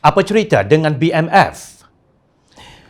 Apa cerita dengan BMF?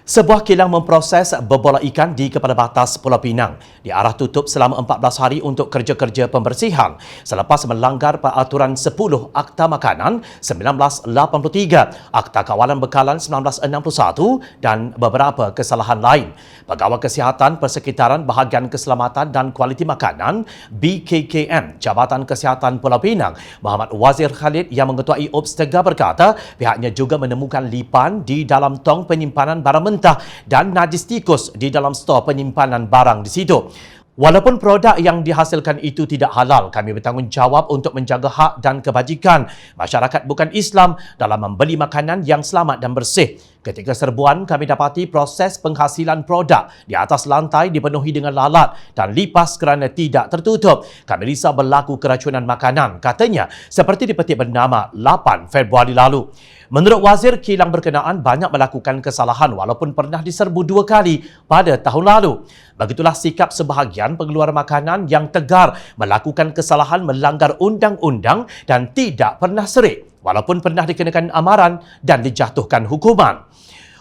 Sebuah kilang memproses berbola ikan di Kepala Batas Pulau Pinang diarah tutup selama 14 hari untuk kerja-kerja pembersihan selepas melanggar peraturan 10 Akta Makanan 1983, Akta Kawalan Bekalan 1961 dan beberapa kesalahan lain. Pegawai Kesihatan Persekitaran Bahagian Keselamatan dan Kualiti Makanan BKKM Jabatan Kesihatan Pulau Pinang Muhammad Wazir Khalid yang mengetuai Obstega berkata pihaknya juga menemukan lipan di dalam tong penyimpanan barang mentah dan najis tikus di dalam stor penyimpanan barang di situ. Walaupun produk yang dihasilkan itu tidak halal, kami bertanggungjawab untuk menjaga hak dan kebajikan masyarakat bukan Islam dalam membeli makanan yang selamat dan bersih. Ketika serbuan, kami dapati proses penghasilan produk di atas lantai dipenuhi dengan lalat dan lipas kerana tidak tertutup. Kami risau berlaku keracunan makanan, katanya, seperti dipetik bernama 8 Februari lalu. Menurut Wazir, kilang berkenaan banyak melakukan kesalahan walaupun pernah diserbu 2 kali pada tahun lalu. Begitulah sikap sebahagian pengeluar makanan yang tegar melakukan kesalahan melanggar undang-undang dan tidak pernah serik walaupun pernah dikenakan amaran dan dijatuhkan hukuman.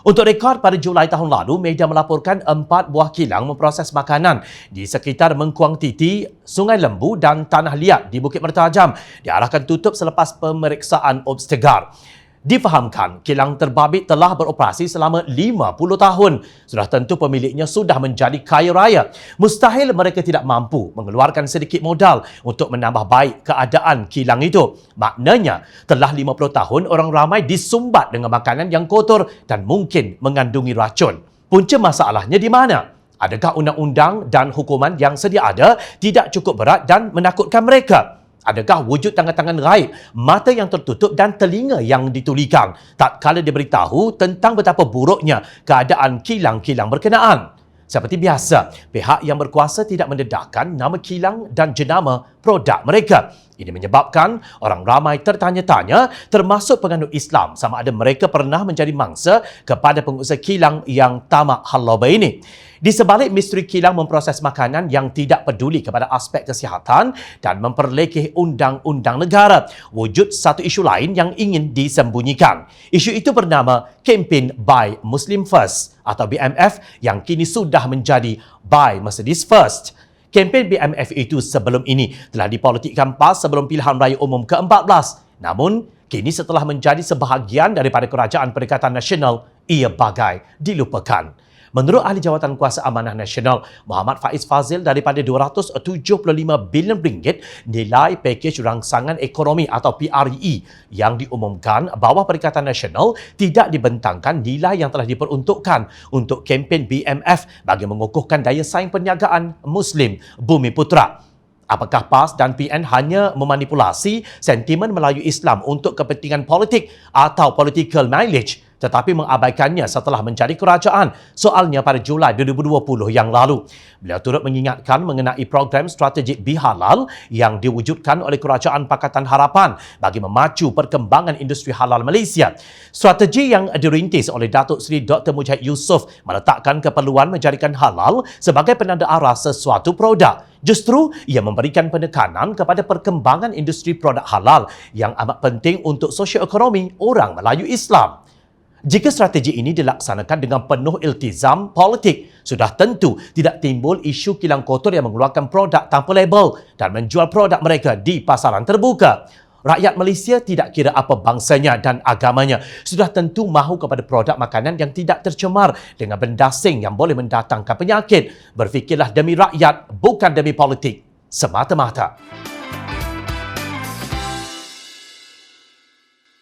Untuk rekod, pada Julai tahun lalu, media melaporkan 4 buah kilang memproses makanan di sekitar Mengkuang Titi, Sungai Lembu dan Tanah Liat di Bukit Mertajam diarahkan tutup selepas pemeriksaan Obstegar. Difahamkan, kilang terbabit telah beroperasi selama 50 tahun. Sudah tentu pemiliknya sudah menjadi kaya raya. Mustahil mereka tidak mampu mengeluarkan sedikit modal untuk menambah baik keadaan kilang itu. Maknanya, telah 50 tahun orang ramai disumbat dengan makanan yang kotor dan mungkin mengandungi racun. Punca masalahnya di mana? Adakah undang-undang dan hukuman yang sedia ada tidak cukup berat dan menakutkan mereka? Adakah wujud tangan-tangan gaib, mata yang tertutup dan telinga yang ditulikan tak kala diberitahu tentang betapa buruknya keadaan kilang-kilang berkenaan? Seperti biasa, pihak yang berkuasa tidak mendedahkan nama kilang dan jenama produk mereka. Ini menyebabkan orang ramai tertanya-tanya termasuk penganut Islam sama ada mereka pernah menjadi mangsa kepada pengusaha kilang yang tamak halaba ini. Di sebalik misteri kilang memproses makanan yang tidak peduli kepada aspek kesihatan dan memperlekeh undang-undang negara, wujud satu isu lain yang ingin disembunyikan. Isu itu bernama Kempen Buy Muslim First atau BMF yang kini sudah menjadi Buy Mercedes First. Kempen BMF itu sebelum ini telah dipolitikkan PAS sebelum pilihan raya umum ke-14. Namun, kini setelah menjadi sebahagian daripada Kerajaan Perikatan Nasional, ia bagai dilupakan. Menurut Ahli Jawatan Kuasa Amanah Nasional Muhammad Faiz Fazil, daripada RM275 bilion nilai pakej rangsangan ekonomi atau PRE yang diumumkan bawah Perikatan Nasional tidak dibentangkan nilai yang telah diperuntukkan untuk kempen BMF bagi mengukuhkan daya saing perniagaan Muslim Bumi Putra. Apakah PAS dan PN hanya memanipulasi sentimen Melayu Islam untuk kepentingan politik atau political mileage tetapi mengabaikannya setelah menjadi kerajaan? Soalnya pada Julai 2020 yang lalu. Beliau turut mengingatkan mengenai program strategik Bihalal yang diwujudkan oleh Kerajaan Pakatan Harapan bagi memacu perkembangan industri halal Malaysia. Strategi yang dirintis oleh Datuk Seri Dr. Mujahid Yusof meletakkan keperluan menjadikan halal sebagai penanda arah sesuatu produk. Justru, ia memberikan penekanan kepada perkembangan industri produk halal yang amat penting untuk sosioekonomi orang Melayu Islam. Jika strategi ini dilaksanakan dengan penuh iltizam politik, sudah tentu tidak timbul isu kilang kotor yang mengeluarkan produk tanpa label dan menjual produk mereka di pasaran terbuka. Rakyat Malaysia tidak kira apa bangsanya dan agamanya, sudah tentu mahu kepada produk makanan yang tidak tercemar dengan benda asing yang boleh mendatangkan penyakit. Berfikirlah demi rakyat, bukan demi politik semata-mata.